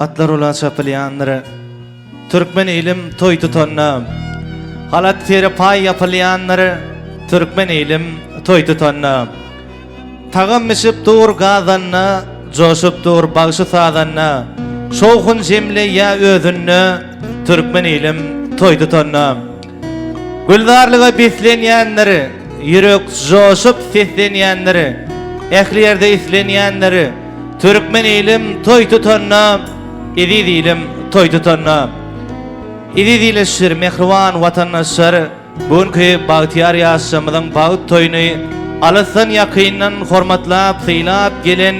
atlar olan çapılyanları, Türkmen ilim toy tutanna, halat feri pay yapılyanları, Türkmen ilim toy tutanna. Tağım mişip dur gazanna, coşup dur bağışı sadanna, şoğun jemle ya özünne, Türkmen ilim toy tutanna. Güldarlığa beslenyenleri, yürek coşup seslenyenleri, ehli yerde islenyenleri, Türkmen ilim toy tutanna, idi dilim toy tutanna. İdi dileşir mehrivan vatandaşlar, bugünkü Bağtiyar yaşamının bağıt toyunu alısın yakından hormatlap, sıylap gelen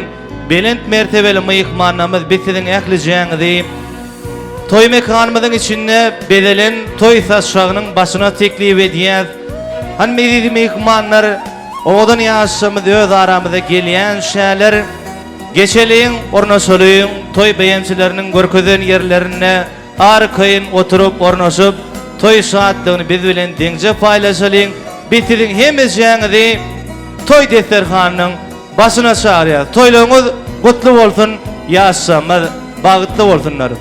belent mertebeli mıyıkmanamız bizden ehleyeceğinizi toy mekanımızın içinde bedelen toy saçağının başına teklif ediyez. Hani dedi mıyıkmanlar, oğudan yaşamız öz aramıza gelen şeyler, geçeleyin, ornaşoluyun, toy beğençilerinin görküden yerlerine arkayın oturup ornaşıp toy şahatlığını biz bilen dengce paylaşalım. Bizden hemizceğinizi toy desterhanının başına çağırıyor. Toyluğunuz kutlu olsun, yaşamız bağıtlı olsunlar.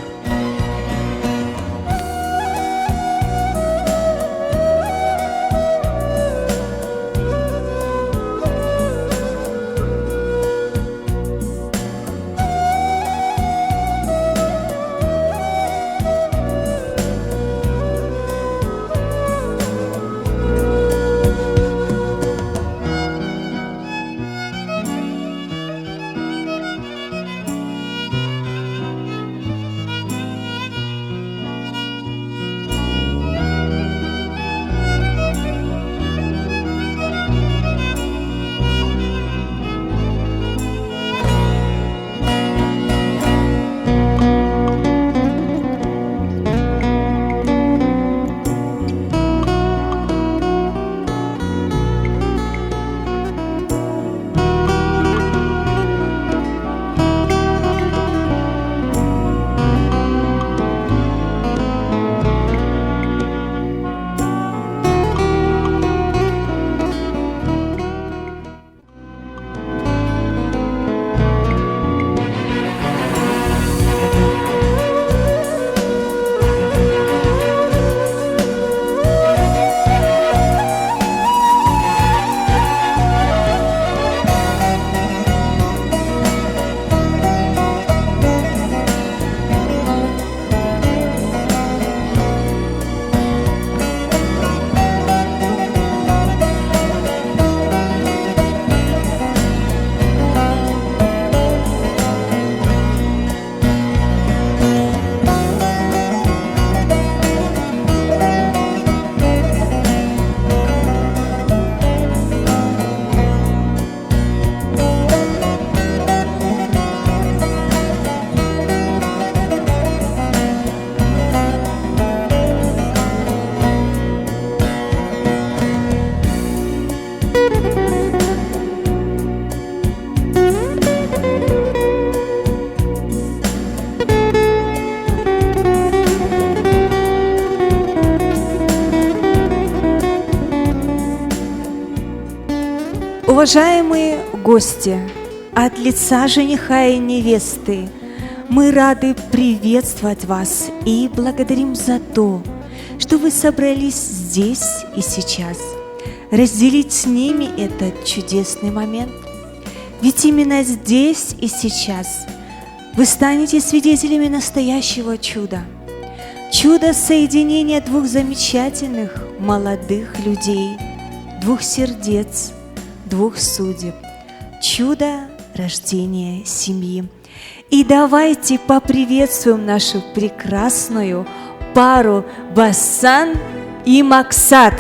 Уважаемые гости, от лица жениха и невесты мы рады приветствовать вас и благодарим за то, что вы собрались здесь и сейчас, разделить с ними этот чудесный момент. Ведь именно здесь и сейчас вы станете свидетелями настоящего чуда. Чудо соединения двух замечательных молодых людей, двух сердец, двух судеб, чудо рождения семьи. И давайте поприветствуем нашу прекрасную пару Басан и Максат.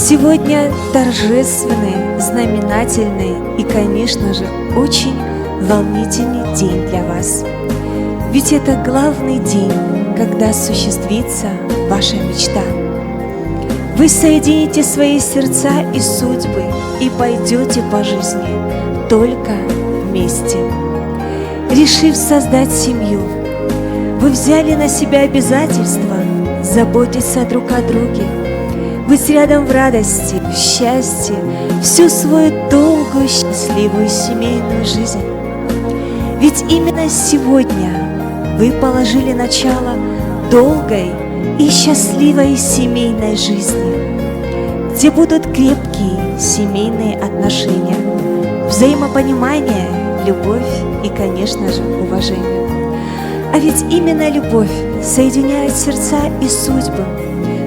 Сегодня торжественный, знаменательный и, конечно же, очень волнительный день для вас. Ведь это главный день, когда осуществится ваша мечта. Вы соедините свои сердца и судьбы и пойдете по жизни только вместе. Решив создать семью, вы взяли на себя обязательство заботиться друг о друге, быть рядом в радости, в счастье, всю свою долгую, счастливую семейную жизнь. Ведь именно сегодня вы положили начало долгой и счастливой семейной жизни, где будут крепкие семейные отношения, взаимопонимание, любовь и, конечно же, уважение. А ведь именно любовь соединяет сердца и судьбы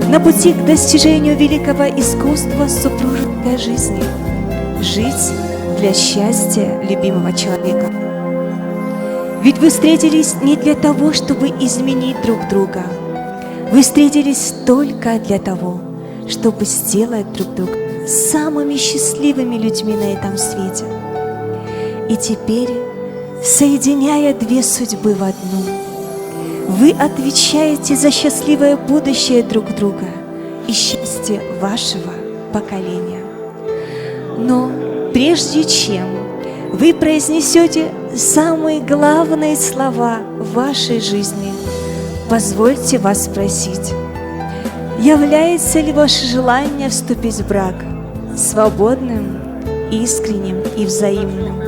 на пути к достижению великого искусства супружеской жизни – жить для счастья любимого человека. Ведь вы встретились не для того, чтобы изменить друг друга. Вы встретились только для того, чтобы сделать друг друга самыми счастливыми людьми на этом свете. И теперь, соединяя две судьбы в одну, вы отвечаете за счастливое будущее друг друга и счастье вашего поколения. Но прежде чем вы произнесете самые главные слова в вашей жизни, позвольте вас спросить, является ли ваше желание вступить в брак свободным, искренним и взаимным?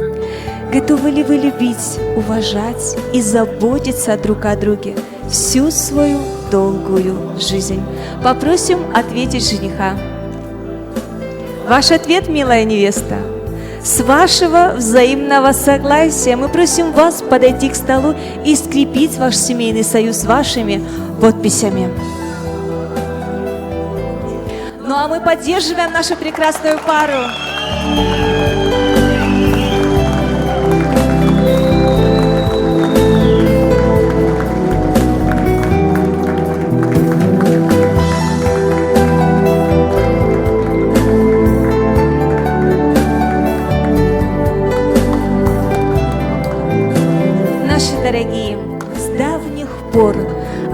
Готовы ли вы любить, уважать и заботиться друг о друге всю свою долгую жизнь? Попросим ответить жениха. Ваш ответ, милая невеста. С вашего взаимного согласия мы просим вас подойти к столу и скрепить ваш семейный союз вашими подписями. Ну а мы поддерживаем нашу прекрасную пару. Дорогие, с давних пор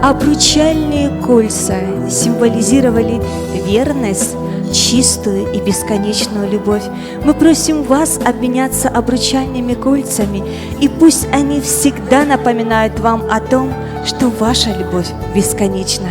обручальные кольца символизировали верность, чистую и бесконечную любовь. Мы просим вас обменяться обручальными кольцами, и пусть они всегда напоминают вам о том, что ваша любовь бесконечна.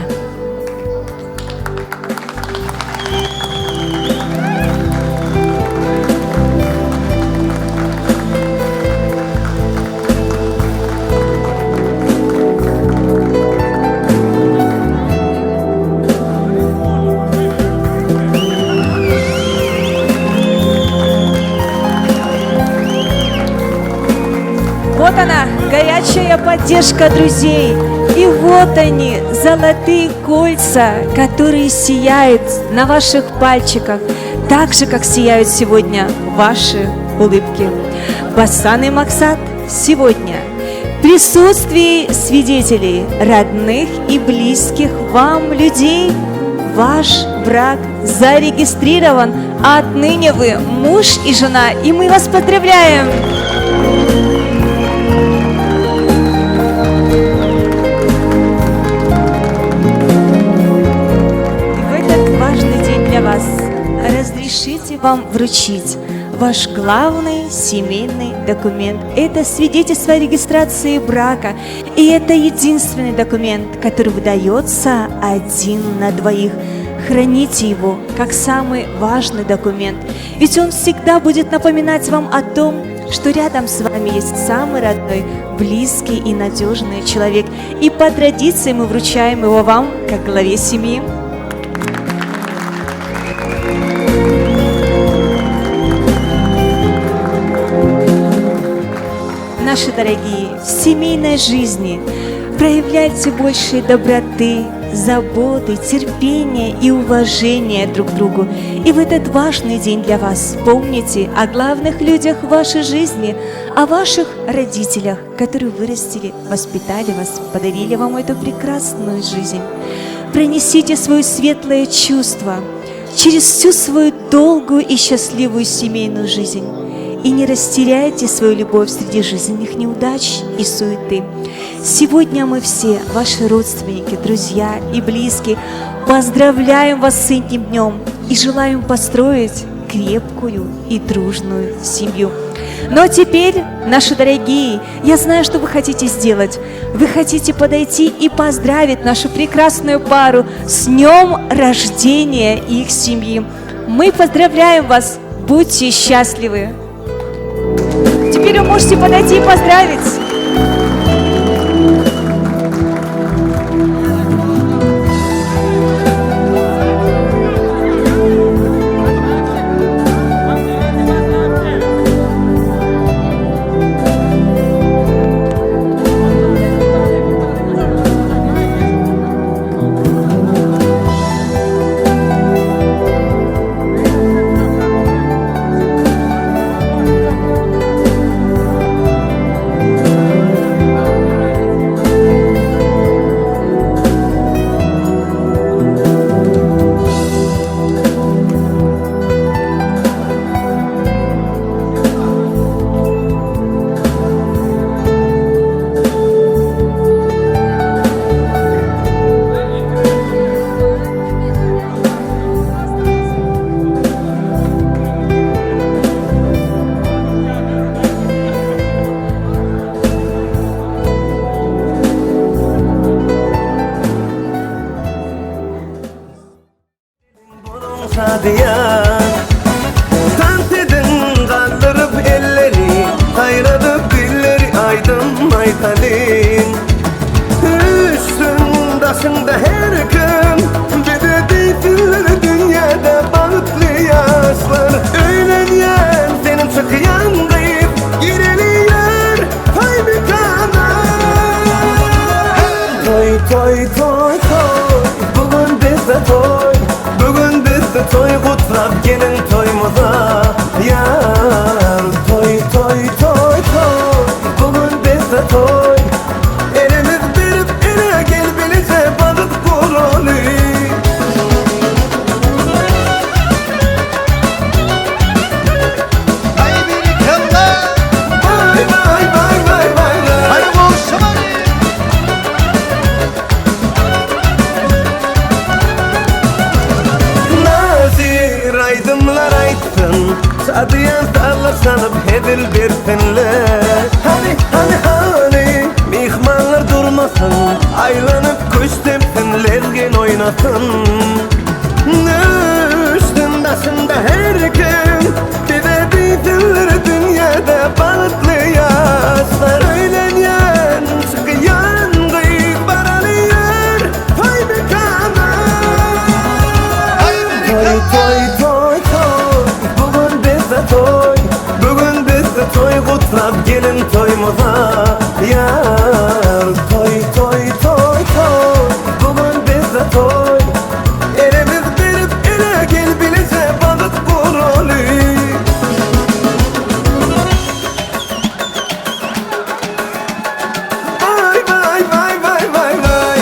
Вот она, горячая поддержка друзей. И вот они, золотые кольца, которые сияют на ваших пальчиках, так же, как сияют сегодня ваши улыбки. Басан и Максат сегодня в присутствии свидетелей, родных и близких вам людей, ваш брак зарегистрирован, а отныне вы муж и жена, и мы вас поздравляем! Разрешите вам вручить ваш главный семейный документ. Это свидетельство о регистрации брака. И это единственный документ, который выдается один на двоих. Храните его как самый важный документ. Ведь он всегда будет напоминать вам о том, что рядом с вами есть самый родной, близкий и надежный человек. И по традиции мы вручаем его вам, как главе семьи. Наши дорогие, в семейной жизни проявляйте больше доброты, заботы, терпения и уважения друг к другу. И в этот важный день для вас помните о главных людях в вашей жизни, о ваших родителях, которые вырастили, воспитали вас, подарили вам эту прекрасную жизнь. Пронесите свое светлое чувство через всю свою долгую и счастливую семейную жизнь. И не растеряйте свою любовь среди жизненных неудач и суеты. Сегодня мы все, ваши родственники, друзья и близкие, поздравляем вас с этим днем и желаем построить крепкую и дружную семью. Ну а теперь, наши дорогие, я знаю, что вы хотите сделать. Вы хотите подойти и поздравить нашу прекрасную пару с днем рождения их семьи. Мы поздравляем вас, будьте счастливы. Теперь вы можете подойти и поздравить. Diyan Tantedin kaldırıp elleri Kaynadıp dilleri aydın aytalin Üstün başında her gün Bir de değiller dünyada balıklı yaşlar Öğlenyen senin çıkıyan kayıp Gireliyor pay bir kanal Toy toy toy toy Bugün bizde toy Bugün bizde toy kutlap gelin toyumuza Yar toy toy toy toy Bugün bizde toy Elimiz verip ele gel bilece balık kurulu Aydımlar aytsın Sadiyan sallar sanıp hedil bersinler Hani Mihmanlar durmasın Aylanıp kuş tepsin Lezgin oynasın Üstün başında her gün Bir de değiller dünyada balıklı yaşlar Öğlenyen çıkıyan kıyıp baralıyor Toy bir kanal Toy toy toy Bugün bizde toy kutlap gelin toyumuza Yar toy toy toy toy Bugün bizde toy Elimiz verip ele gel bilece balık kurulu Vay vay vay vay vay vay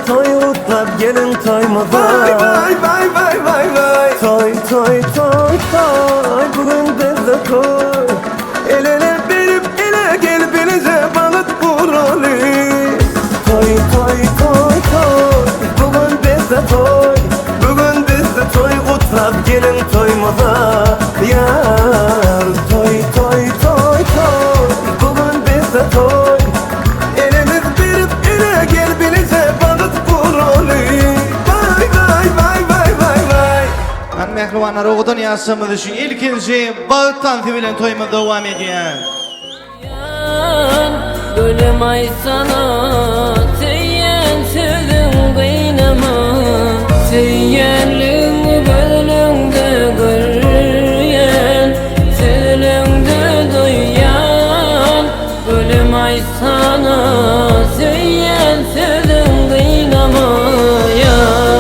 Toy utlap gelin toyumuza Vay vay vay vay vay vay Toy toy toy toy Bugün bizde toy El ele verip ele gel bilece balık kurulu Toy toy toy toy Bugün bizde toy Bugün bizde toy utlap gelin toyumuza Yar toy toy toy toy Bugün bizde toy Elimiz verip ele gel bilece balık kurulu Vay vay vay vay vay vay mehribanlar oğudun yaşamız için ilkinci bağıttan bilen toyumuz devam ediyor. Gülüm ay sana Seyyen sözün kıynama Seyyenliğin gönlünde göryen Sözlüğünde duyan Gülüm ay sana Seyyen sözün kıynama yar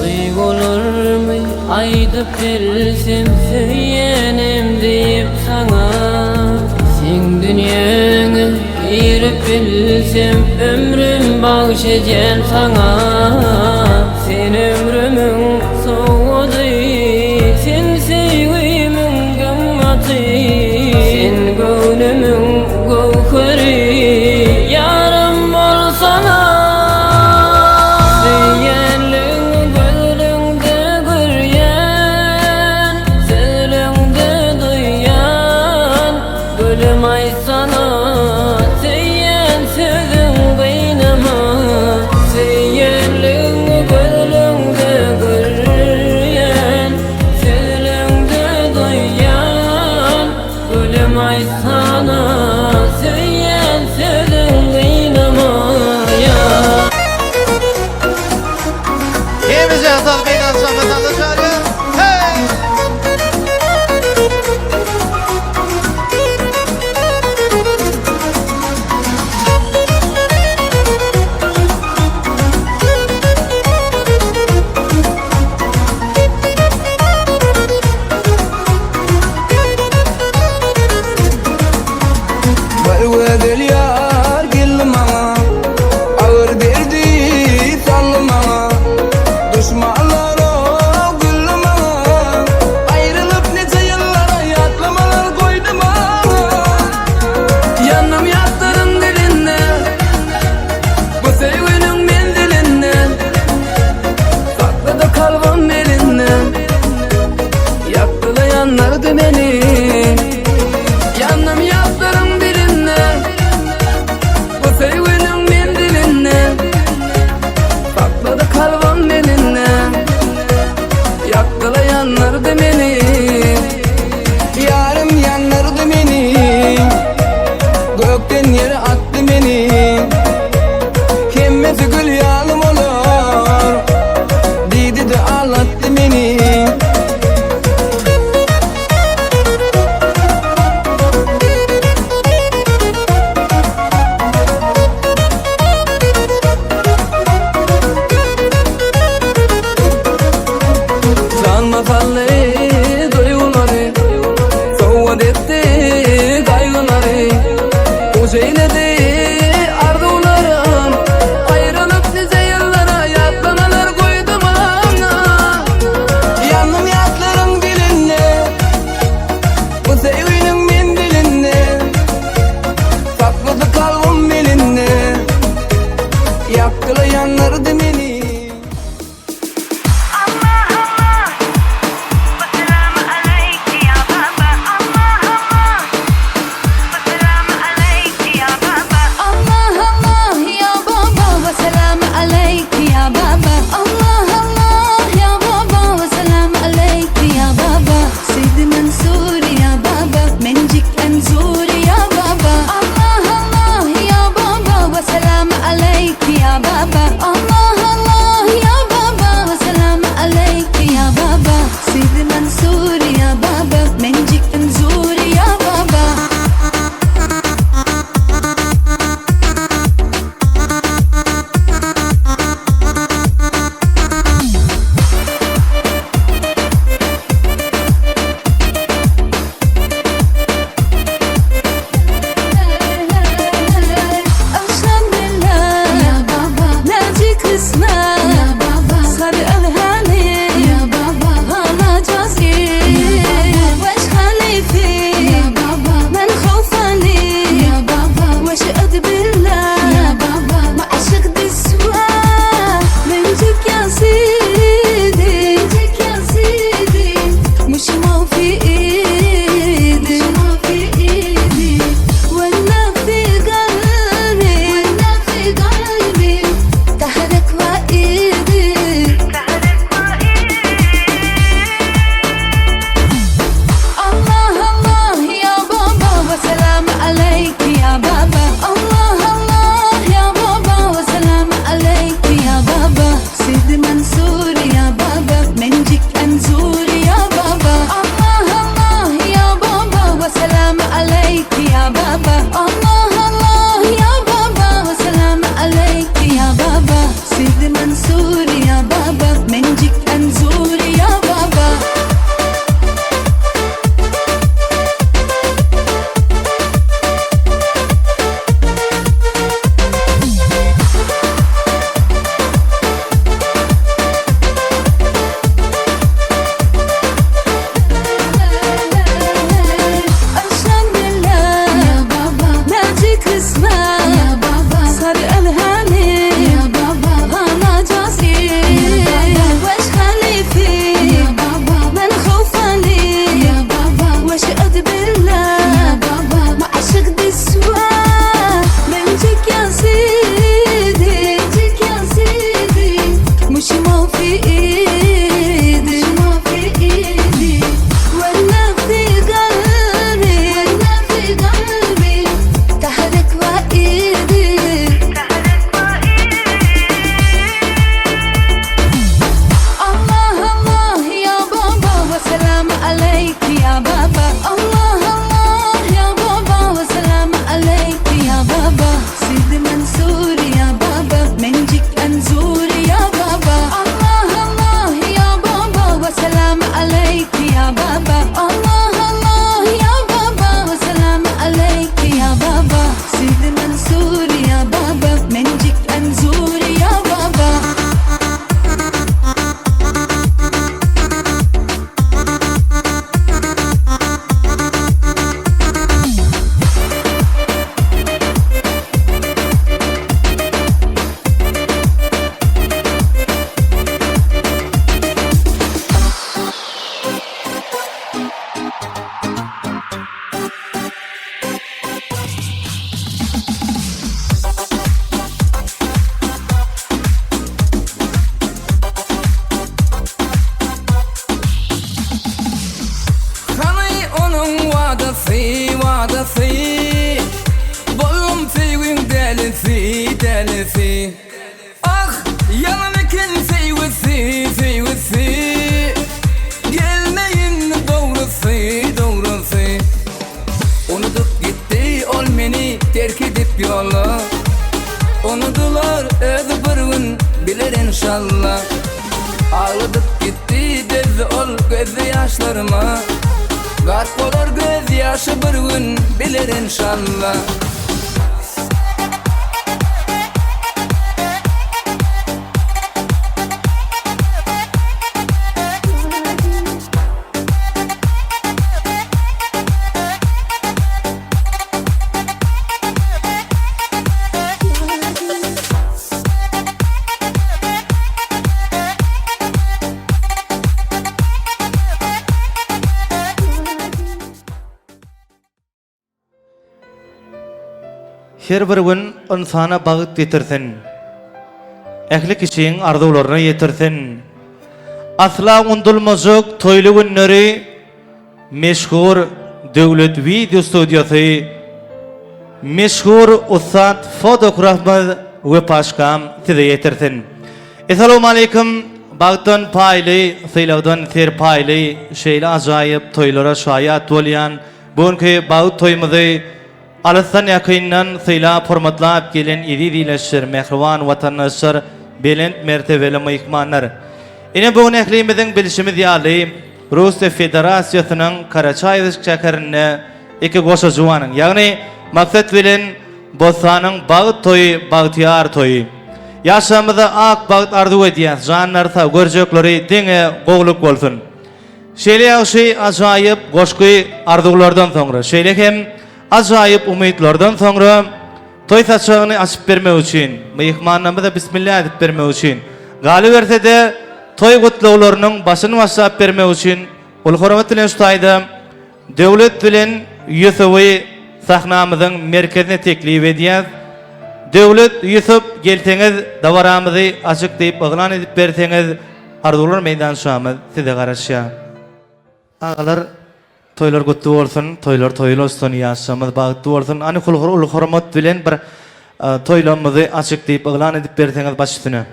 Duygularımı aydıp versem söylenim deyip sana Sen dünyanı girip bilsem ömrüm bağışacağım sana Sen ömrümün soğudu Sen sevgimin kıymatı Sen gönlümün gavheri Yarım olsana Gülüm ay sana Seyyen sözün kıynama Seyyenliğin gönlünde göryen Sözlüğünde duyan Gülüm ay sana Seyyen sözün kıynama ya Kimize atal meydan sanmadan çağırıyor. Hey! Varvedel yar gilma ağır derdi sallama düşmanlar o gülma ayrılıp nece yıllara yatlamalar koydum yanım yatlarım dilinde bu sevginin mendilinden saklı da kalbim elinden yaktı da yanlardı beni yanım yatlarım sevginin mendilinden sakladı kalbim elinden yaktıla yanlardı beni yarım yanlardı beni gökten yere attı beni kemmesi gül yağlım olur dedi de ağlattı beni في ايدي ولا في قلبي تحرك وايدي الله الله يا بابا وسلام عليك يا بابا الله الله يا بابا وسلام عليك يا بابا سيد منصور يا بابا منجك أنزور يا بابا الله الله يا بابا وسلام عليك يا بابا الله الله يا بابا وسلام عليك يا بابا سيد منصور يا بابا منجك أنزور يا بابا Hani onun vadası Boyum sevgin delisi Ah yanınıkin sevgisi Gelmeyin doğrusu Unutup gitti ol beni terk edip yola Unudular özü bir gün bilir inşallah Ağladıp gitti dedi ol gözü yaşlarıma Garp olur göz yaşı bir gün bilir inşallah Her bir gün insana bağıt getirsin. Ehli kişinin arzularına yetirsin. Asla unutulmazlık toylu günleri meşhur devlet video stüdyosu meşhur ustad fotoğrafımız ve başkam size yetirsin. Esselamu aleyküm. Bağıttan paylı, sayılardan ser paylı, şeyle acayip toylara şayat olayan bugünkü bağıt toyumuzu Alastan yakından sayla formatlap gelen ididileşir, mehrivan vatandaşlar, belent mertebeli mehmanlar. Yine bugün ehlimizin bilişimiz yağlı, Rusya Federasyası'nın Karaçaylık şekerine iki koşu juvanın, yani maksat bilen Bosan'ın bağıt toyu, bağıtiyar toyu. Yaşamıza ak bağıt arzu ediyen, canlarsa görecekleri dine qoğluk olsun. Şeyle yakşı acayip koşku arzulardan sonra, şeyle hem acayip umutlardan sonra toy saçağını açıp vermek için, mehmanlarımıza bismillah edip vermek için, gali verse de toy kutluğlarının başını vasıap vermek için, ol hürmetine ustaydı, devlet bilen Yusuf'u sahnamızın merkezine teklif ediyor. Devlet Yusuf gelseniz davaramızı açıklayıp ıglan edip verseniz arzular meydan şamız size karşı. Ağalar toylar kutlu olsun, toylar olsun, yaşamız bağıtlı olsun. Ani ul hürmet bilen bir toylarımızı açıklayıp ıglan edip verseniz baş üstüne.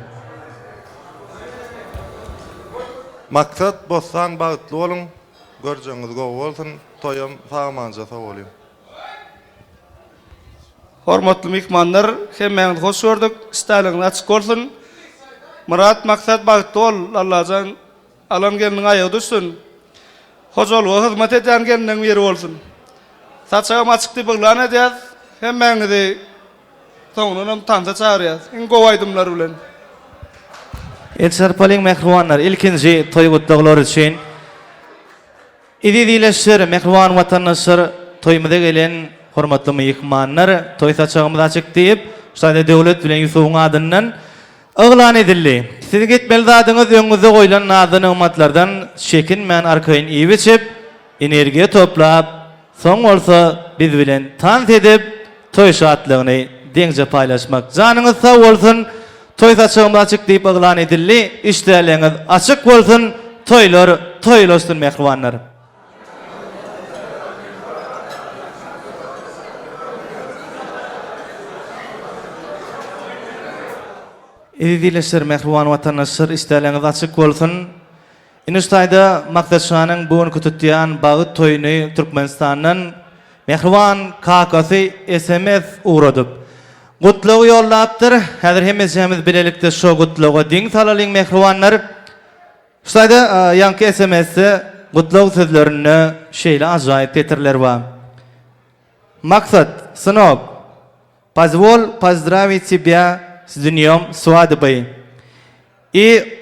Maksat bossan bağıtlı olun, göreceğiniz goğu olsun, toyum sağmanca sağ olayım. Hormatly mehmanlar, hemmeňiz hoş gördük. Staliňiz açyk bolsun. Murat maksat bagtly ol. Allahjan alan gelniň aýagy düşsün. Hojolga hyzmat eden gelniň ýeri bolsun. Saçagam açykdy byglan edýär. Hemmeňizi soňundan tansa çağırýar. Iň gowaýdymlar bilen. Elçarpalyň mehriwanlar, ilkinji toy kutluqlary üçin ididileşir, mehriwan watandaşlar toýumuza gelen hormatly mehmanlar toy saçagymyzy açykdyp, şaýda döwlet bilen Yusuf'un adyndan ıglan edildi. Siz gitmeli zadyňyz öňüňize goýulan nazy nymatlardan çekinmän arkaýyn iýip içip, energiýa toplap, soň bolsa biz bilen tans edip toy şatlygyny deňje paýlaşmak. Janyňyz sag bolsun. toy saçığımda açık deyip ıglan edilli, işlerleriniz açık bolsun, toylar, toyl olsun mehribanlar. Ezizileşler, mehriban vatandaşlar, işlerleriniz açık bolsun. Inuştayda Maktaşanyň bugünkü tutýan bagyt toýuny Türkmenistanyň mehriban kakasy SMS uğradyp gutlugy ýollapdyr. Häzir hemmiz bilelikde şo gutlugy diň salalyň mehribanlar. Şoýda ýanky SMS-de gutlug sözlerini şeýle ajaýyp getirler bar. Maksat, synop, позволь поздравить тебя с днём свадьбы. И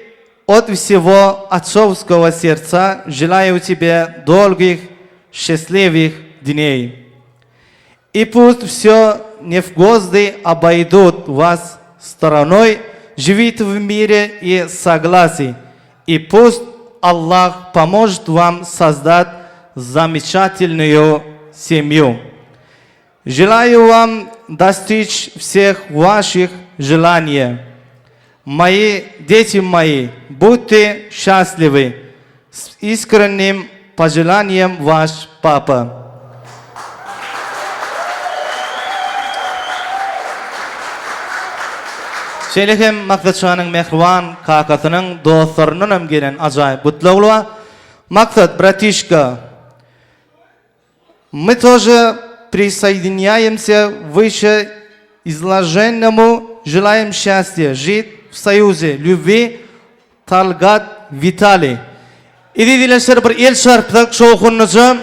от всего отцовского сердца желаю тебе долгих, счастливых дней. И пусть все невгозды обойдут вас стороной, живите в мире и согласии. И пусть Аллах поможет вам создать замечательную семью. Желаю вам достичь всех ваших желаний. Мои дети мои, будьте счастливы. С искренним пожеланием ваш папа. Şeýlehem Maktaçanyň mehriban kakasynyň dostlarynyň hem gelen ajaýyp gutlugly bar. Maksat, братишка, мы тоже присоединяемся к вышеизложенному, желаем счастья, жить в союзе, любви, Talgat Vitali. Ezizileşler, bir el şarpdyk şo okunujy.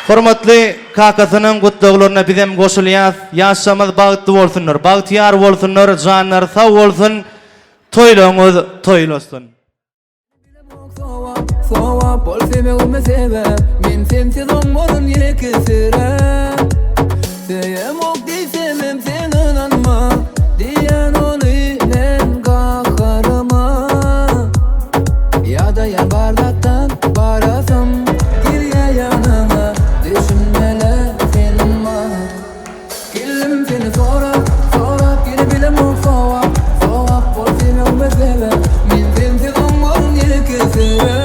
Hormatly kakasynyň gutluglaryna bizem goşulýar. Ýaşamyz bagtly bolsunlar, bagtyar bolsunlar, janlar sag bolsun. Toýlaňyz toýlasyn. Sowa bol sevegime seve men sensiz olmorun ýereki sere Seyem ok diýsemem sen inanma diýen ony men gaharama Ýa-da ýa bardaktan barasam girýä ýanyna düşünmele senin ma Kellim seni sorap geri bilem ok sowa bol sevegime seve men sensiz olmorun ýereki sere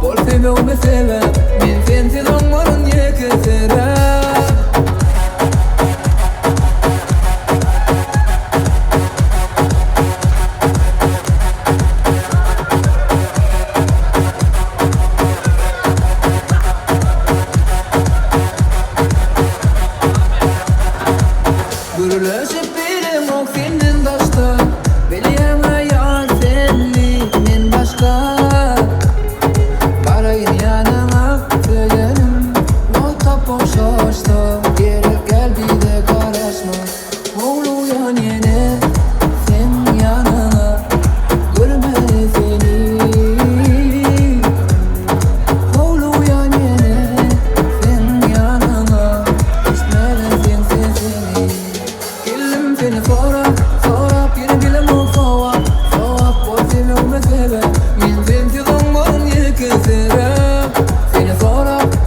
Bol sevegime seve men sensiz olmorun ýereki sere Gürleşip bilim ok senden daşta Bilýäňe ýar senli men başga Barayın yanına söylerim Nota boşaşta Gerek gel bir de karışma Oğluyan yine sen yanına Görmeli seni Oğluyan yine sen yanına İşmelesin sesini Kellim seni sorap yine bilem ok soğuk bol sevegime seve men sensiz olmorun ýereki sere Seni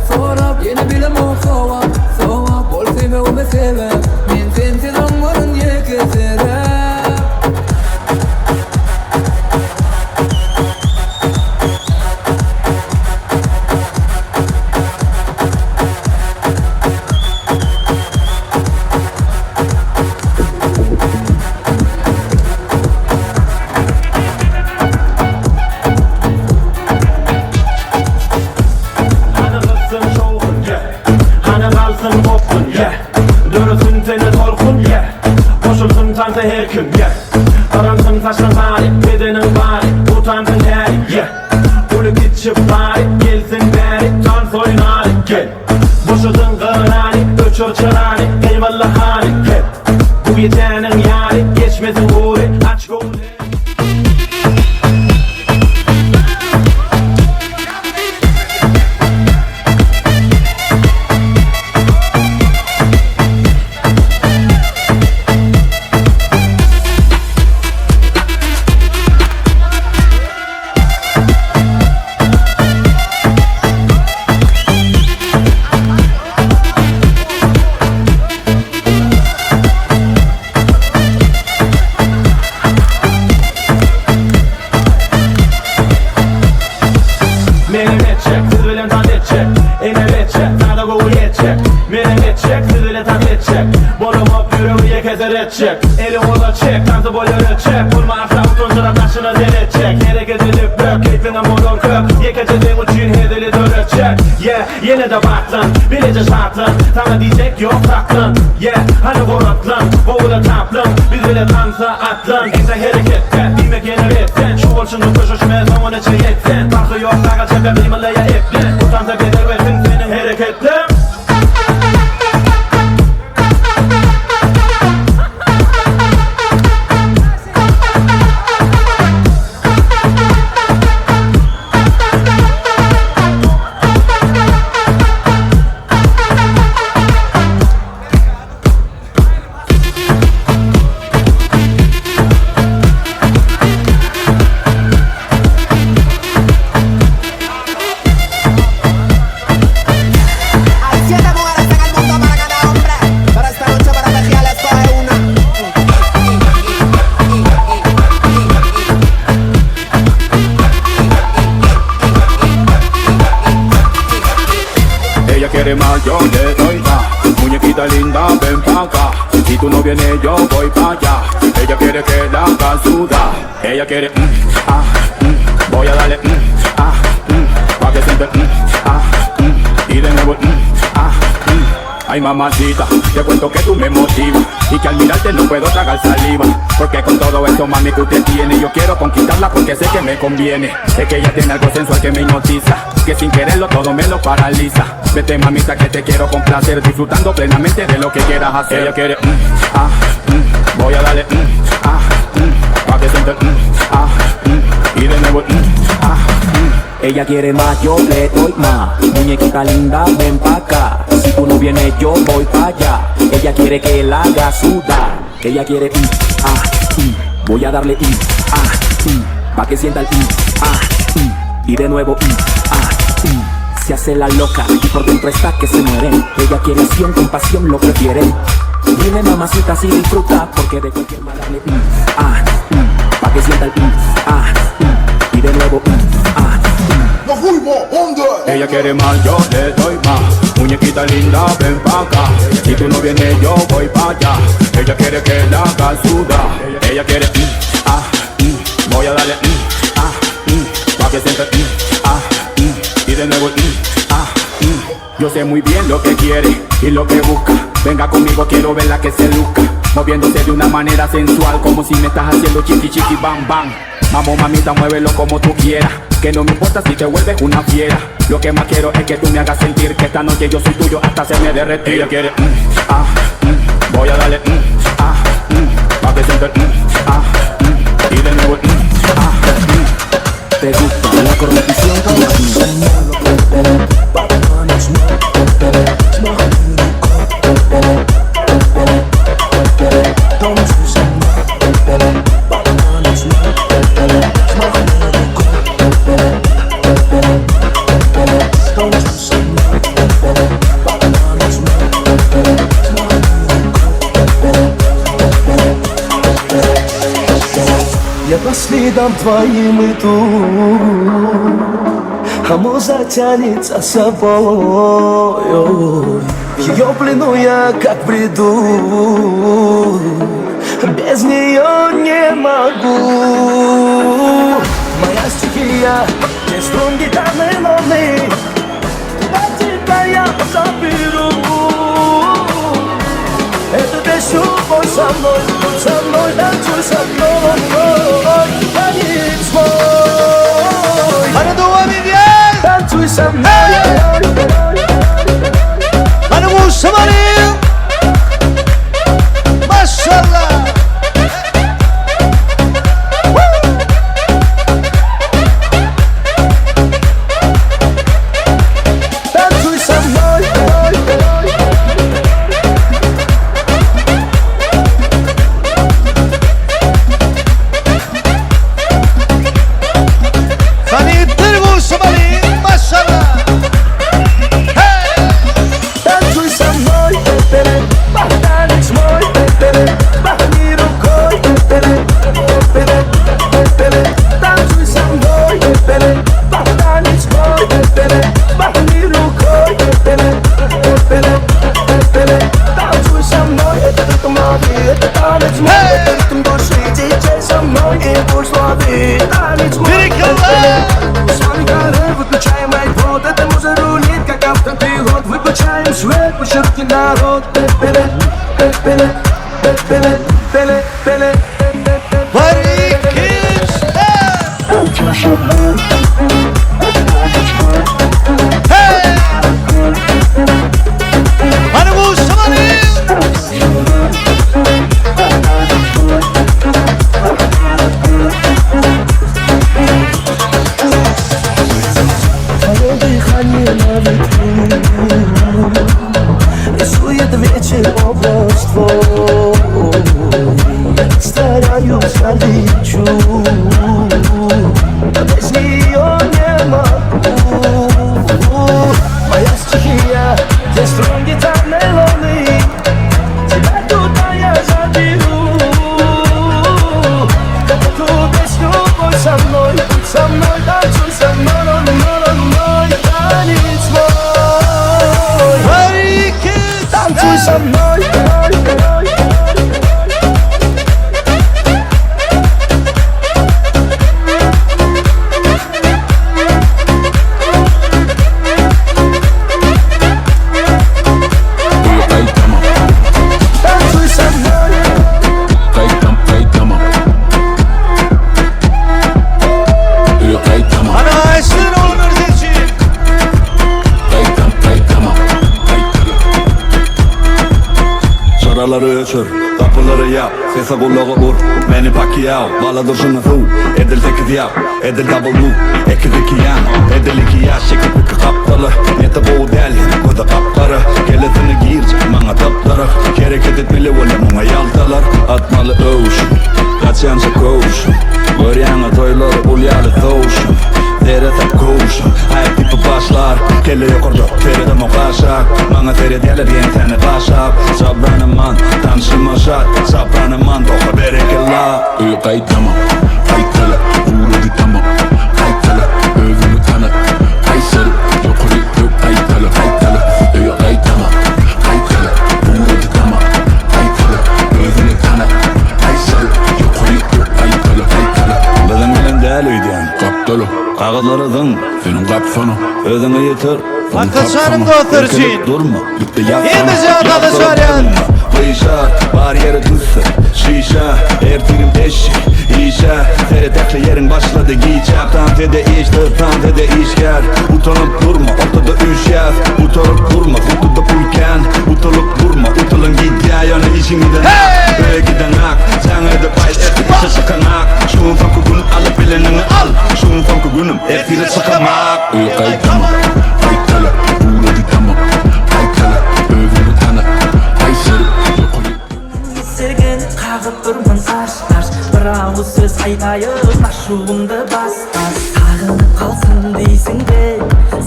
sorap yine bilem ok soğuk bol sevegime seve men sensiz olmorun ýereki sere Dönüsün seni tolkun ye Koşulsun tansa her kim ye Karansın saçın bari Bedenin bari Utansın her ye Ulu gitçip bari Gelsin beri Can soynari gel Boşudun kırani Öçür çırani Eyvallah hani gel Bu yetenin yari Geçmesin uğri Aç gol çek Eli ola çek, tarzı boyları çek Bulma asla utunzura taşını denetecek Hareket edip bök, keyfine motor kök Yekeceğin uçun hedeli dönecek Yeah, yine de baktın, bilece şartın Sana diyecek yok taktın Yeah, hani vurutlun, boğula taplın Biz bile dansa atlın Ense harekette, bilmek yeni etsen Şu olşunu koşuşmaya zaman içe yetsen Tarzı yok, sağa çepe bilmeleye etlen Utansa bedel versin senin hareketle Más yo le doy más, muñequita linda ven pa' acá. Si tú no vienes yo voy pa' allá. Ella quiere que la haga sudar. Ella quiere voy a darle pa' que siente y de nuevo Ay mamacita, te cuento que tú me motivas y que al mirarte no puedo tragar saliva. Porque con todo esto mami que usted tiene yo quiero conquistarla porque sé que me conviene. Sé que ella tiene algo sensual que me hipnotiza, que sin quererlo todo me lo paraliza. Vete mamita que te quiero complacer, disfrutando plenamente de lo que quieras hacer. Ella quiere voy a darle pa' que siente y de nuevo Ella quiere más, yo le doy más. Muñequita linda, ven pa' acá. Si tú no vienes, yo voy pa' allá. Ella quiere que la haga sudar. Ella quiere voy a darle pa' que sienta el y de nuevo se hace la loca y por dentro está que se muere. Ella quiere acción, con pasión lo prefiere. Dile mamacita si disfruta, porque de cualquier manera le pa' que sienta el y de nuevo Ella quiere más, yo le doy más. Muñequita linda, ven pa' acá. Si tú no vienes, yo voy pa' allá. Ella quiere que la haga sudar. Ella quiere voy a darle pa' que sienta y de nuevo Yo sé muy bien lo que quiere y lo que busca. Venga conmigo, quiero verla que se luzca, moviéndose de una manera sensual, como si me estás haciendo chiqui chiqui bam bam. Vamos mamita, muévelo como tú quieras, que no me importa si te vuelves una fiera. Lo que más quiero es que tú me hagas sentir que esta noche yo soy tuyo hasta hacerme derretir. Ella quiere voy a darle pa' que sienta y de nuevo te gusta la corrupción con la Я по следам твоим иду, а муза тянет за собой. В ее плену я как в бреду, без нее не могу. Моя стихия, где струн гитарной ноты, туда тебя я заберу. Эту песню пой со мной, танцуй со мной, танец мой. Hani dua Vivian, Танцуй со мной. hani Musa Mani, Mashallah. Танцуй со мной. условий. Танец мой, с вами горы, выключаем айпод. Это муза рулит, как автопилот. Выключаем свет, поширки народ. Пеле, пеле, пеле, пеле, пеле. Твое дыхание на ветру, рисует вечер образ твой. Стараюсь, лечу, но без нее не могу. Моя стихия, здесь струн гитарной волны. Тебя туда я заберу. Эту песню пой со мной, танцуй со мной, мой танец мой. Танцуй со мной. Çaraları öçür, kapıları yap, sese kulağı vur. Beni Pacquiao, bala durşunu hu. Edil 8 yap, edil double move. 2 yan, edil 2 yaş, şekil piki kaptalı. Nete boğu del, koda kapları. Gelesini giyir, bana tapları. Hareket etmeli öyle bana yaltalar. Atmalı ocean, kaçanca koşun. Böryanı toyları, bulyalı soğuşun. Dere tap koşun, ayak tipi başlar. Kelle yukarıda, terede mukaşak. Bana terediyeler yen tane kaşak. Sabranı man, tanışıma şat. Sabranı man, toka berekella. Kayıtlama, kayıtala, vurdu tamam. Kayıtala, özünü tanı. Kaysarı, yukarı yok kayıtala, kayıtala. Kayıtlama, kayıtala, vurdu tamam. Kayıtala, özünü tanı. Kaysarı, yukarı yok kayıtala, kayıtala. Beden bilen değerli ödeyen, kaptalı. Kağıtlarıdın, senin kapsana. Özüne yeter. Arkadaşlarım da otursun. Durma, bitti yapsana. İyice arkadaşlar yani. Kıyışa, var yere düşse. Şişe, ertirim eşi. İşe, seyredekli yerin başladı giyecek. Tantede iştir, tantede işker. Utanıp durma, ortada üşer. Utanıp durma, kutuda pulken. Utanıp durma, utalın git ya. Yani işin giden ak, öyle giden ak. Sen öde pay, ertiri sıkan ak. Şun fanku günüm, alıp bilenini al. Şun fanku günüm, ertiri sıkamak. Kayıtlama, kayıtala, vurdu tamam. Kayıtala, özünü tanı. Kaysarı, yukarı. Sevgin қағып тұрмын аш бір ауыз сөз айтайын ашуымды бас сағынып қалсын дейсің бе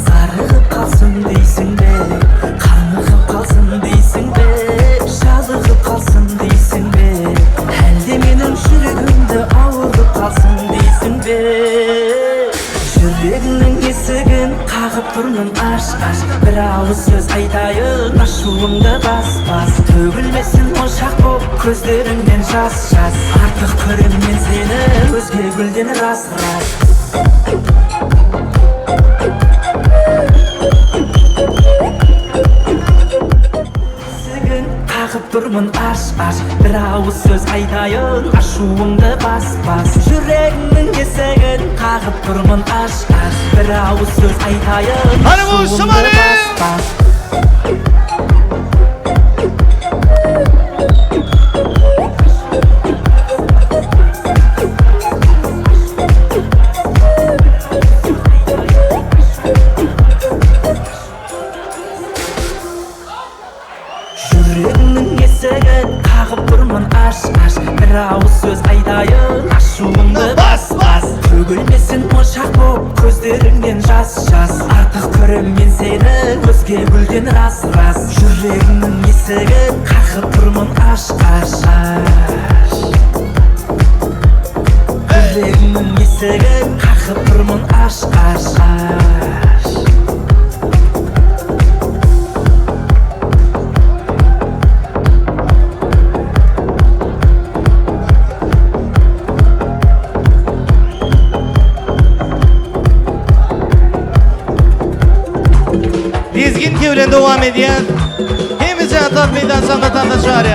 сарығып қалсын дейсің бе қанығып қалсын дейсің бе жазығып қалсын дейсің бе әлде менің жүрегімді ауырып қалсын дейсің бе жүрегіңнің есігін қағып тұрмын аш бір ауыз сөз айтайын ашуымды бас төгілмесін моншақ боп көздеріңнен жас артық көрем мен сені өзге гүлден рас есігін қағып тұрмын аш бір ауыз сөз айтайын ашуымды бас жүрегіңнің есігін қағып тұрмын аш бір ауыз сөз айтайын ашуымды бас жүрегіңнің есігін қағып тұрмын аш бір ауыз сөз айтайын ашуымды бас төгілмесін моншақ боп көздеріңнен жас артық көрем мен сені өзге гүлден рас жүрегіңнің есігін қағып тұрмын аш жүрегіңнің есігін қағып тұрмын аш bilen devam edýän. Hemize atat meydan vatandaşlar.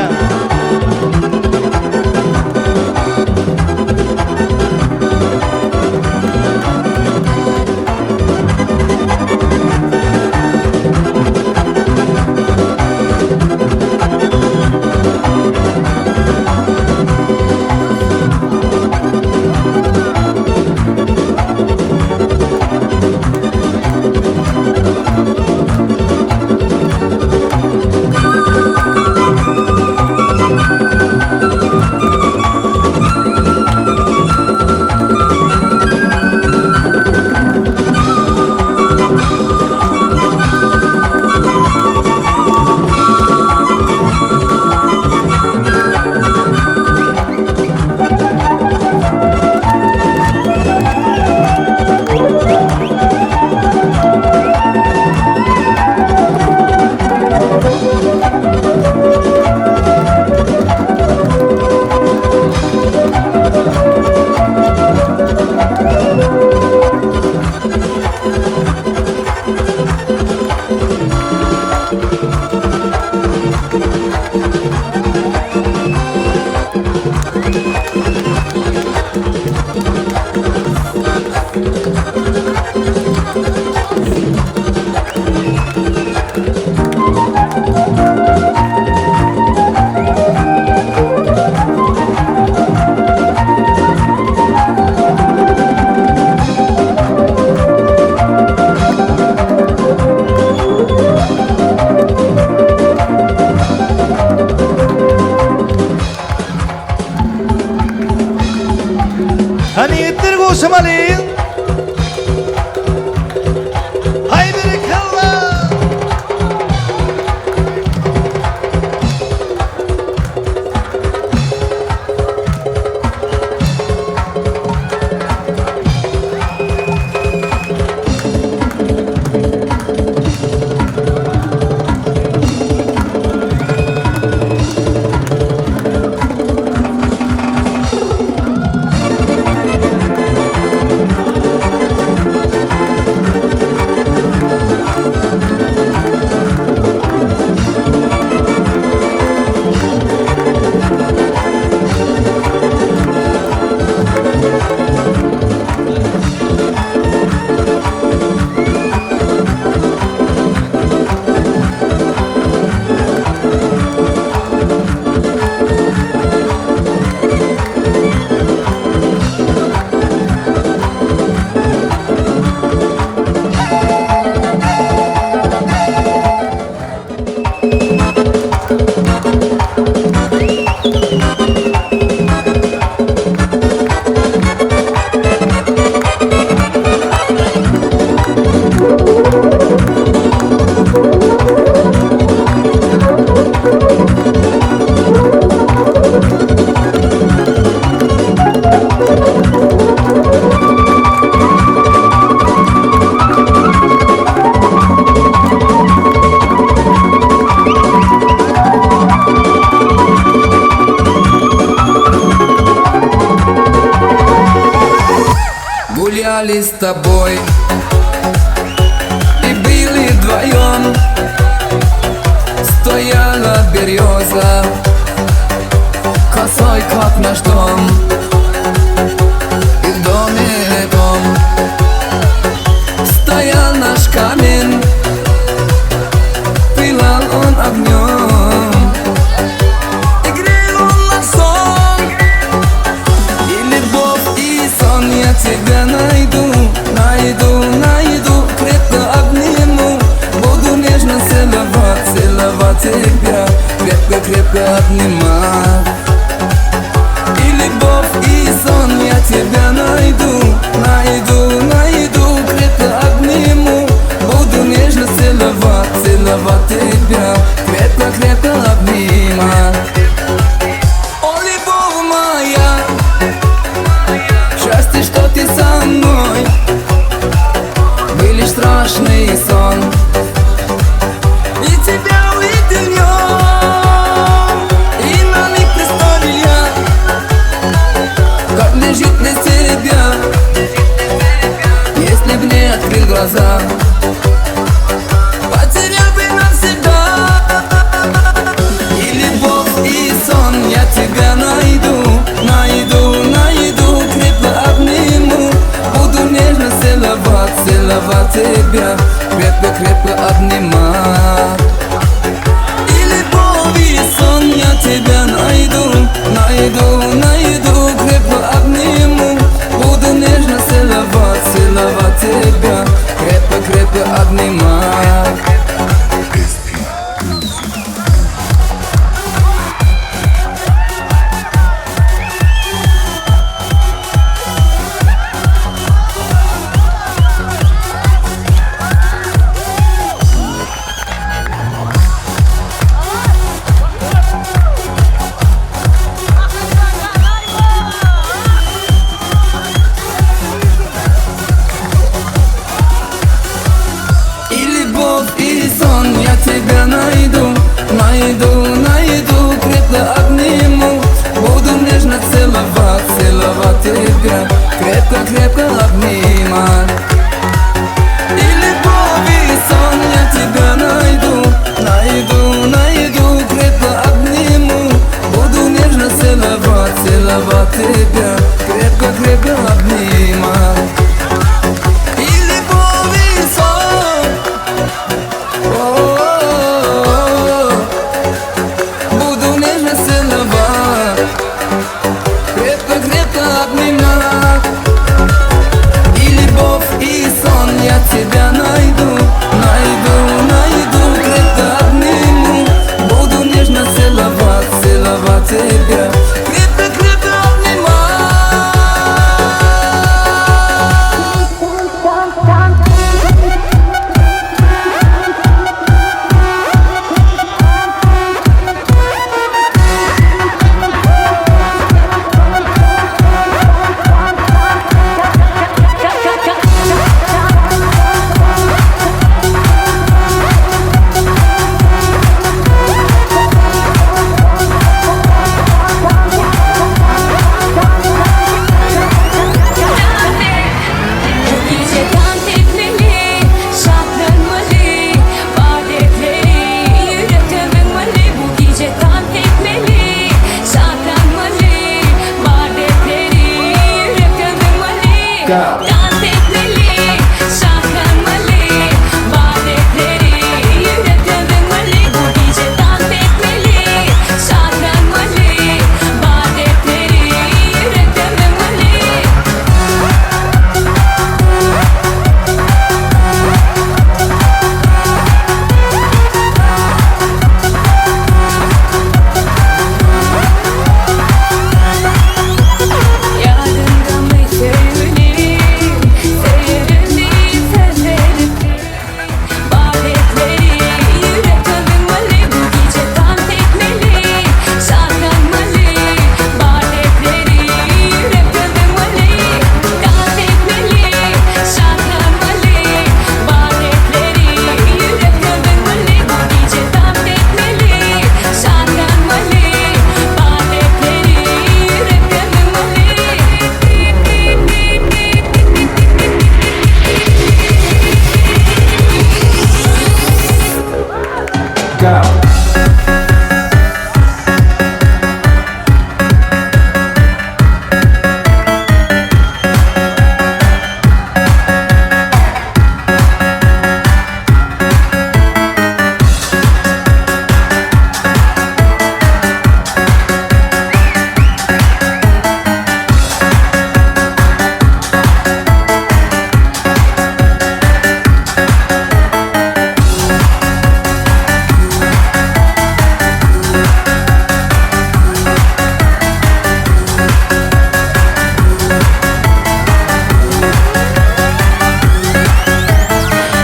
Hani yettir koşum Ali. Haydi kalla. Гуляли с тобой и были вдвоем. Стояла береза косой, как наш дом. И в доме том стоял наш камин, пылал он огнем, и грел он наш сон. И любовь, и сон я тебя найду, найду, найду, крепко обниму. Буду нежно целовать, целовать тебя, крепко, крепко обнимать. И любовь, и сон я тебя найду, найду, найду, крепко обниму. Буду нежно целовать, целовать тебя, крепко, крепко обнимать. О, любовь моя, счастье, что ты со мной. Был лишь страшный сон, и тебя увидел днем. И на миг представил я, как лежит на тебе целовать тебя, крепко-крепко обнимать. И любовь, и сон. О-о-о-о. Буду нежно целовать, крепко-крепко обнимать. И любовь, и сон, я тебя найду, найду, найду, крепко обниму. Буду нежно целовать, целовать тебя, крепко-крепко Dans etmeli, şarkılanmalı, vaat etleri yüreklenmeli. Bu gece dans etmeli, şarkılanmalı, vaat etleri yüreklenmeli. Yarıngamı sevgilim, sevgilim, sevgilim. Vaat etleri yüreklenmeli. Bu gece dans etmeli, şarkılanmalı, vaat etleri yüreklenmeli. Dans etmeli, şarkılanmalı, vaat etleri yüreklenmeli. Bu gece dans etmeli, şarkılanmalı, vaat etleri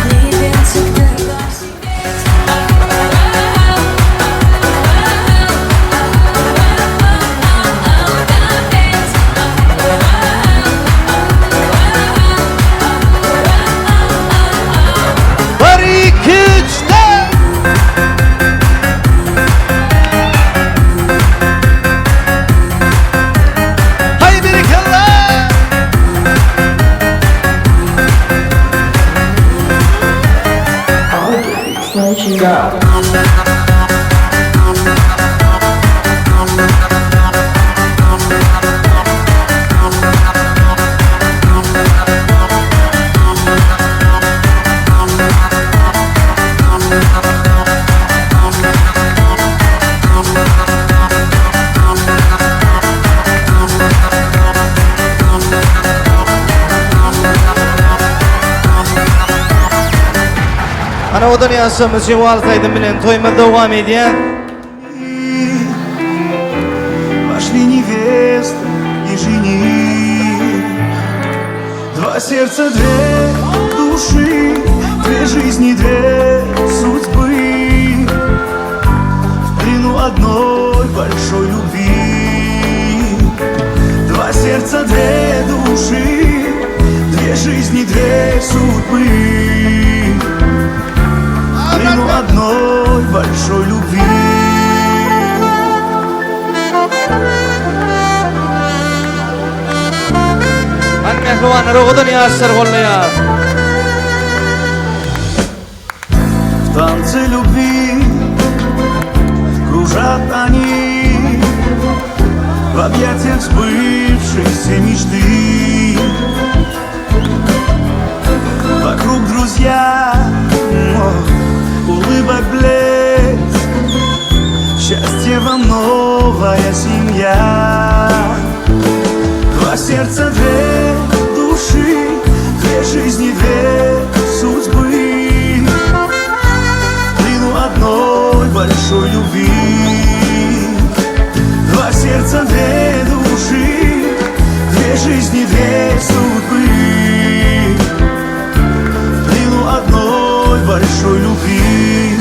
Nereden çıktı Var iki üçte. Hay bir kella. Ana odan yaşamız Cemal Saydın bilen toyma devam ediyor. Пошли невесты и жених. Два сердца, две души, две жизни, две судьбы. В плену одной большой любви. Два сердца, две души, две жизни, две судьбы. В плену одной большой любви. Mehruanları odan yaşlar gollaya. В танце любви кружат они, в объятиях сбывшейся мечты. Вокруг друзья, улыбок блеск, счастье вам новая семья. Два сердца, две души, две жизни, две судьбы, в плену одной большой любви. Два сердца, две души, две жизни, две судьбы, в плену одной большой любви.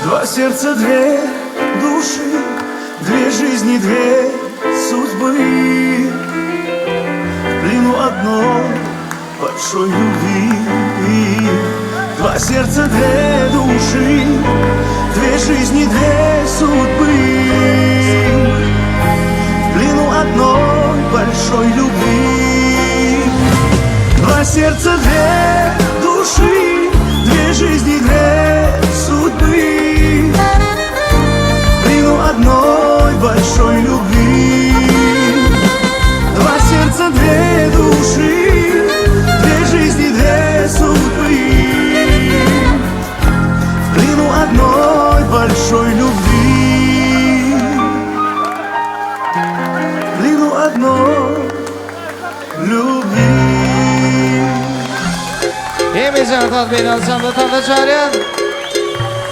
Два сердца, две души, две жизни, две судьбы, в плену одной большой любви. Два сердца, две души, две жизни, две судьбы, в плену одной большой любви. Два сердца, две души, две жизни, две судьбы, в плену одной большой любви. Два сердца, две души, две жизни, две судьбы, в плену одной большой любви. В плену одной любви. Hemizden tatmin alsam da tanışarım.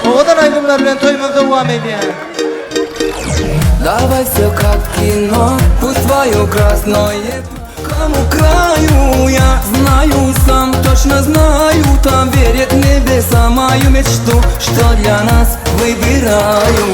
Oğudan aydınlar bilen toymak devam ediyor. Давай все как кино, пусть твое красное. Кому краю я знаю, сам точно знаю, там верит небеса мою мечту, что для нас выбираю.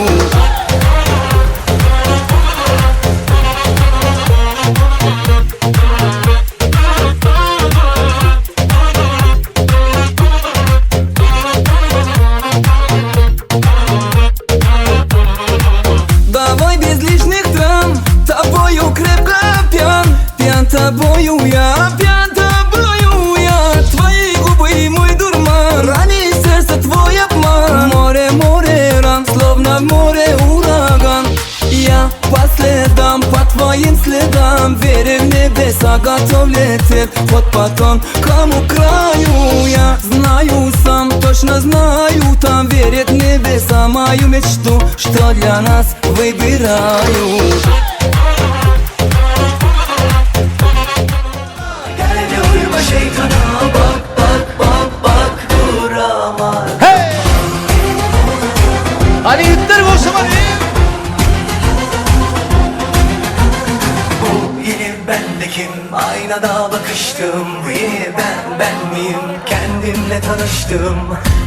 Давай без лишних драм, тобою крепко пьян, пьян тобою я, пьян тобою я. Твои губы и мой дурман, ранит сердце твой обман. Море, море ран, словно в море ураган. Я по следам, по твоим следам, верю в небеса, готов лететь хоть потом. Кому краю я знаю, сам точно знаю, там верит небеса мою мечту, что для нас выбираю. Gel uyuma şeytana, bak bak bak bak duramaz. Hey! Ali ittir boşum Ali. Bu yeni bendekim, aynada bakıştım. Bu yeni ben miyim, kendimle tanıştım.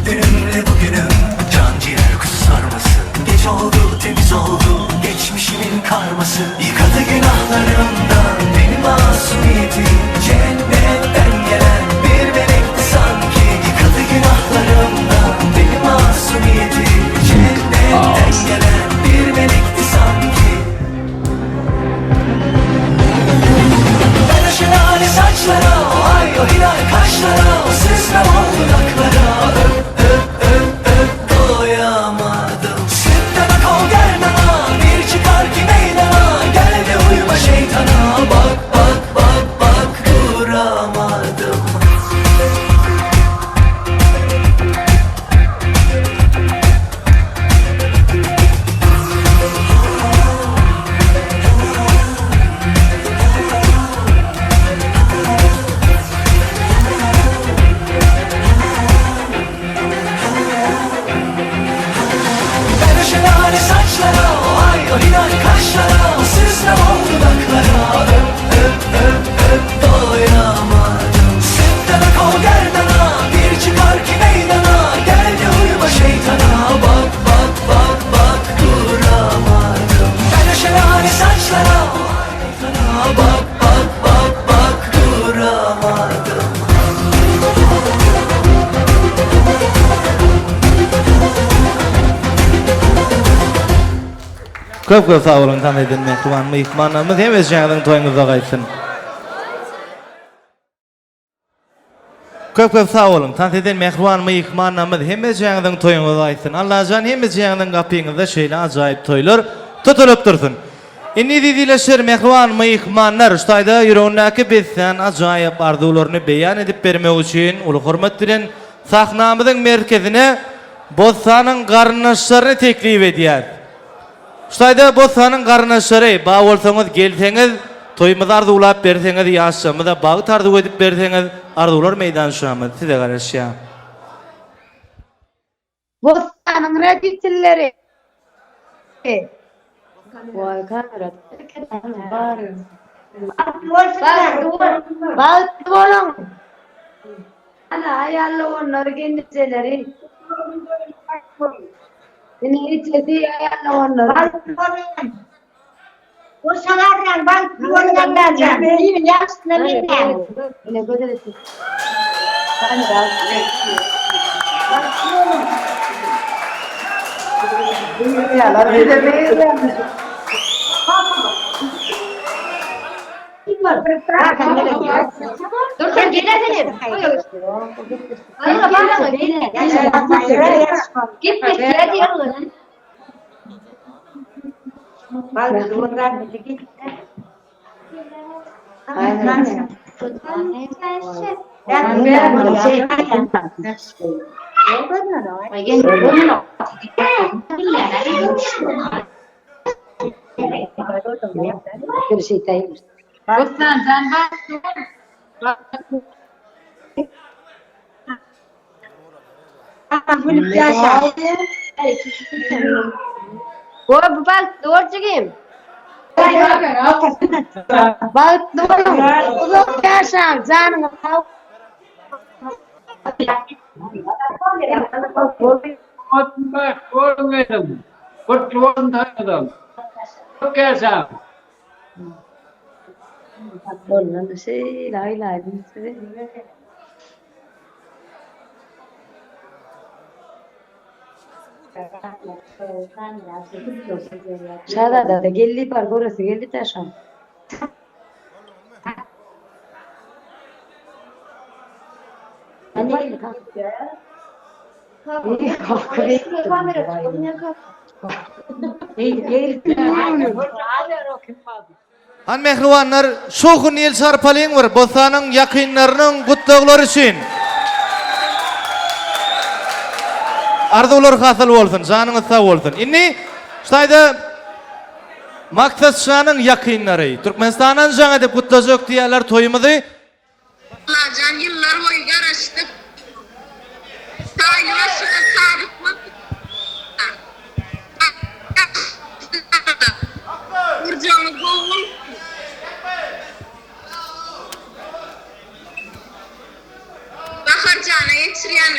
Dünümle bugünüm, can ciğer kuzu sarması. Geç oldu, temiz oldu, geçmişimin karması. Yıkadı günahlarımdan beni masumiyetim. Cennetten gelen bir melekti sanki. Yıkadı günahlarımdan beni masumiyetim. Cennetten gelen bir melekti sanki. Ben o şelale saçlara, o ay o hilal kaşlara, o süzme o dudaklara. Öp öp öp Köp sağ olun tanıdın mehriban mehmanlarımız hem ýa-da toýuňyza gaýsyn. Köp sağ olun tanıdın mehriban mehmanlarymyz hem ýa-da toýuňyza gaýsyn. Allah jan hem ýa-da gapyňyzda şeýle ajaýyp toýlar tutulup dursun. Inni diýdiler mehriban mehmanlar şaýda ýüregindäki bizden ajaýyp arzuwlaryny beýan edip bermek üçin uly hormat bilen sahnamyzyň merkezine Bosanyň garnaşlaryny teklip edýär. Şaýda Bosanyň garnaşlary ba bolsaňyz gelseňiz toýmyz arzuwlap berseňiz ýaşamyza bagy tardyp edip berseňiz arzuwlar meýdanşamy size garaşýar. Bosanyň reditçileri. Vay kamerat. Bağıt olun. Ana ayarlı onları kendisi. Beni içesi ayarlı onları. Bu sanardan bağıt olun da can. Benim yaşına benim. Ne kadar etsin. Ben de Dur sen gidelim. Git hadi yalın. Bak duvardan git. Aynen. Bostan sen bak. Bu bak doğru çıkayım. Bak doğru. Uzak yaşam canım. Bollan şey lay lay bir Şada da geldi par gorası geldi taşam. Anne kalk ya. Han mehribanlar şoğun el sarpalyň bir Bosanyň ýakynlarynyň gutlaglary üçin. Arzuwlar hasyl bolsun, janyňyz sag bolsun. Inni şaýda maksat şanyň ýakynlary Türkmenistandan jaňa dep gutlajak diýerler toýumyzy. Jan yıllar boyu garaşdyk. Saýlaşyna sadyk. Urjanly gowul. Bahar jana ýetirýän.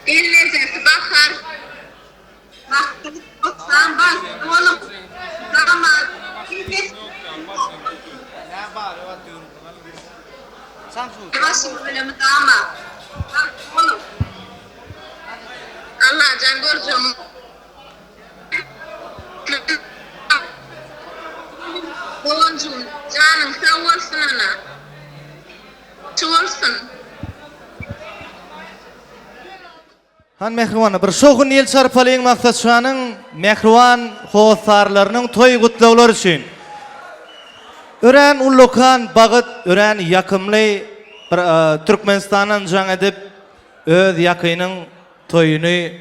Lezzeti bakar. Baktım, sen bak, oğlum. Damat. Başım bölümü damat. Bak oğlum. Allah can göreceğim. Boncuğum, canım sağ olsun ana. Çoğulsun. Han mehriban bir şoğun el sarpalyň maksat şanyň mehriban howsarlarynyň toý gutlaglary üçin. Ören ullukan bagyt, ören ýakymly bir Türkmenistandan jaň edip öz ýakynyň toýuny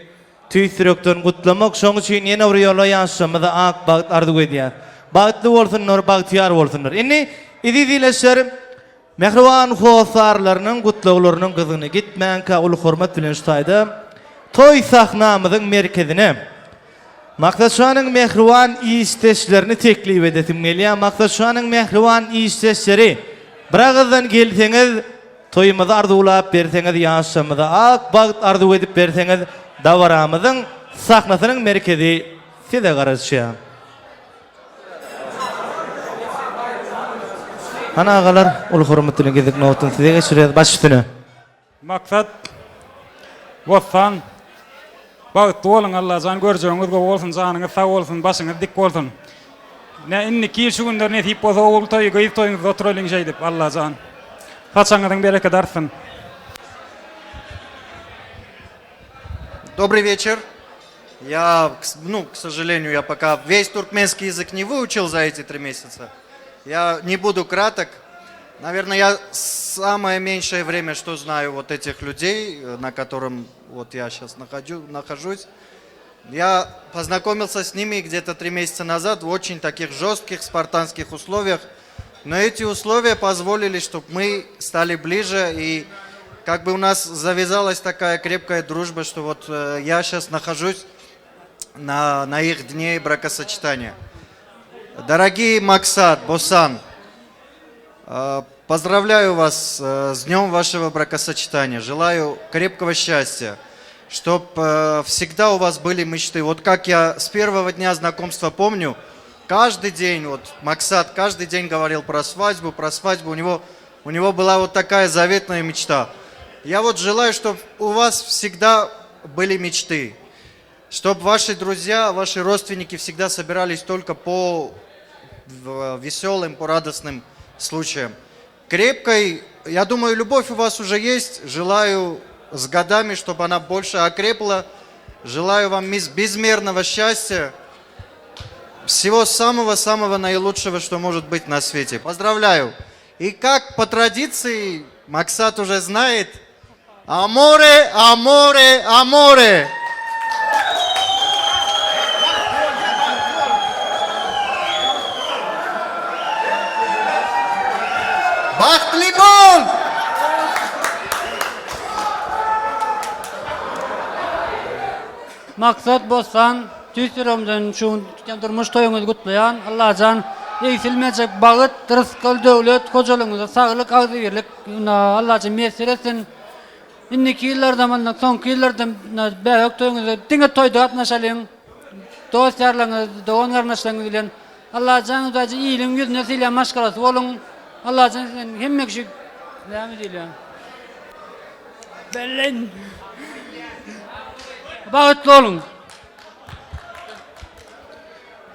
tüýsürekden gutlamak şoň üçin ýene bir ýola ýaşamyza ak bagyt arzuw edýär. Bagtly bolsunlar, bagtyar bolsunlar. Inni ididileşler mehriban howsarlarynyň gutlaglarynyň gyzyny gitmän ka uly hormat bilen şaýda toy sahnamyzyň merkezine maksat şanyň mehriban isteşlerini teklip edetim gelýär. Maksat şanyň mehriban isteşleri bir agzdan gelseňiz toyumyzy arzuwlap berseňiz ýaşamyza ak bagyt arzu edip berseňiz dawaramyzyň sahnasynyň merkezi size garaşýar. Ana agalar, ul hormatly gezek nowtun size geçirýär baş üstüne. Maksat bossan bagtly bolun Allah jan görjegiňiz gowy bolsun, janyňyz sag bolsun, başyňyz dik bolsun. Ne inni ki şu günler ne tip bolsa ol toy gyýyp toýuňyz oturalım jeýdip Allah jan. Haçaňyň bereket artsyn. Добрый вечер. Я, к сожалению, я пока весь туркменский язык не выучил за эти 3 месяца. Я не буду краток. Наверное, я самое меньшее время, что знаю вот этих людей, на котором вот я сейчас нахожусь. Я познакомился с ними где-то 3 месяца назад в очень таких жестких спартанских условиях. Но эти условия позволили, чтобы мы стали ближе, и как бы у нас завязалась такая крепкая дружба, что вот я сейчас нахожусь на их дне бракосочетания. Дорогие Максат, Босан, поздравляю вас с днем вашего бракосочетания. Желаю крепкого счастья, чтобы всегда у вас были мечты. Вот как я с первого дня знакомства помню, каждый день, вот Максат каждый день говорил про свадьбу. У него была вот такая заветная мечта. Я вот желаю, чтобы у вас всегда были мечты. Чтобы ваши друзья, ваши родственники всегда собирались только по веселым, по радостным случаям. Крепкой, я думаю, любовь у вас уже есть. Желаю с годами, чтобы она больше окрепла. Желаю вам безмерного счастья. Всего самого-самого наилучшего, что может быть на свете. Поздравляю. И как по традиции, Максат уже знает, аморе, аморе, аморе. Бахтли бол! Maksat bolsan, tüýsürümden şu durmuş toýuňyzy gutlaýan Allah jan eýsilmejek bagyt, rızkyl, döwlet, gojalygyňyza saglyk, agzybirlik Allah jan mesir etsin. Inniki ýyllarda mandan soňky ýyllarda bäýük toýuňyzy diňe toýda gatnaşalyň. Dost ýarlaryňyz, dogan garnaşlaryňyz bilen Allah jan uzagy iýilim ýüzüne silýän maşgalasy boluň. Allah jan hemme kişi näme diýýär? Bellen. Bagtly bolun.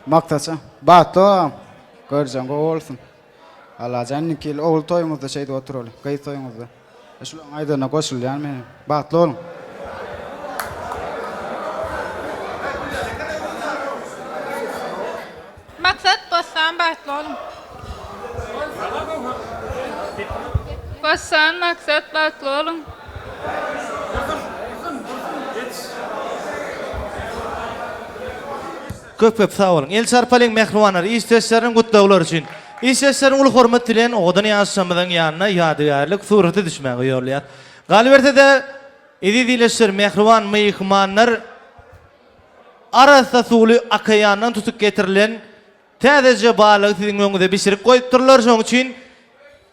Maktaça. Bagtly. Görjäň gowy bolsun. Allah janniki ol toýumyzda şeýde oturaly. Gaý toýumyzda. Şulaň aýdyna goşulýan meni. Bagtly bolun. Maksat bossan bagtly bolun. Bossan maksat bagtly bolun. Köp sağ olun. El çarpalyň mehribanlar, isteşlerin gutlaglar üçin. İsteşlerin ul hormat bilen odan ýaşamyzyň ýanyna ýadygarlyk suraty düşmäge ýolýar. Galbertede idi dileşler mehriban mehmanlar arasa suly akayandan tutup getirilen täzece balygy siziň öňüňizde bişirip goýup durlar. Şoň üçin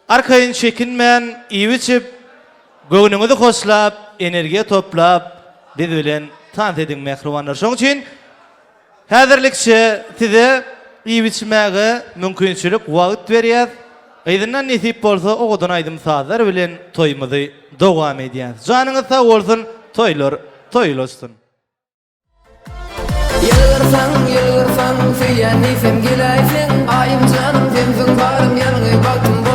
arkaýyn çekinmän, iýiçip, göwnüňizi hoşlap, energiýa toplap, biz bilen tant ediň mehribanlar. Şoň üçin häzirlikçe size iýiçmäge mümkinçilik wagt berýär. Eýdinden nesip bolsa oğudan aýdym sazlar bilen toýumyzy dowam edýär. Janyňyz sag bolsun, toýulsun. Yılgırsan, süýän nifem giläýsin. Aýym janym, sen barym ýanyňa bagtym.